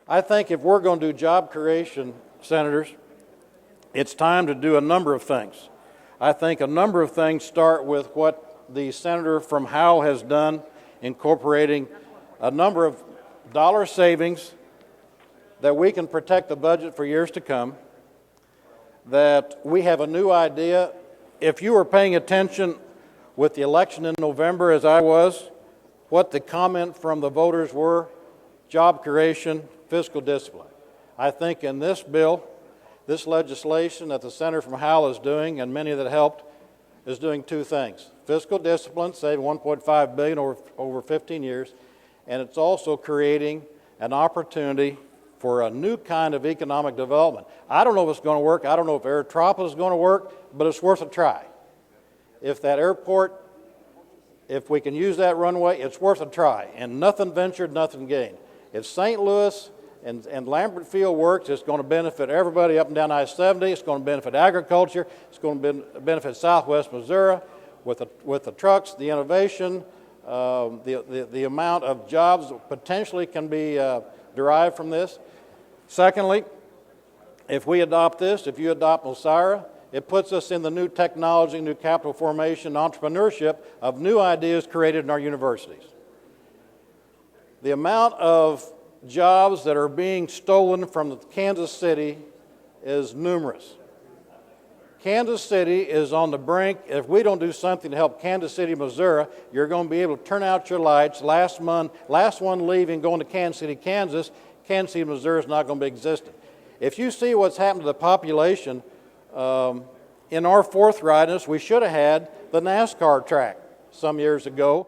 I think if we're going to do job creation, Senators, it's time to do a number of things. I think a number of things start with what the senator from Howell has done, incorporating a number of dollar savings that we can protect the budget for years to come, that we have a new idea. If you were paying attention with the election in November, as I was, what the comment from the voters were: job creation, fiscal discipline. I think in this bill, this legislation that the senator from Howell is doing, and many that helped, is doing two things: fiscal discipline, saving $1.5 billion over 15 years, and it's also creating an opportunity for a new kind of economic development. I don't know if it's going to work. I don't know if Aerotropolis is going to work, but it's worth a try. If that airport, if we can use that runway, it's worth a try. And nothing ventured, nothing gained. If St. Louis and Lambert Field works, it's going to benefit everybody up and down I-70. It's going to benefit agriculture. It's going to benefit Southwest Missouri with the trucks, the innovation, the amount of jobs that potentially can be derived from this. Secondly, if we adopt this, if you adopt NOSIRA, it puts us in the new technology, new capital formation, entrepreneurship of new ideas created in our universities. The amount of jobs that are being stolen from Kansas City is numerous. Kansas City is on the brink. If we don't do something to help Kansas City, Missouri, you're going to be able to turn out your lights. Last one leaving, going to Kansas City, Kansas City, Missouri is not going to be existent. If you see what's happened to the population, in our forthrightness, we should have had the NASCAR track some years ago.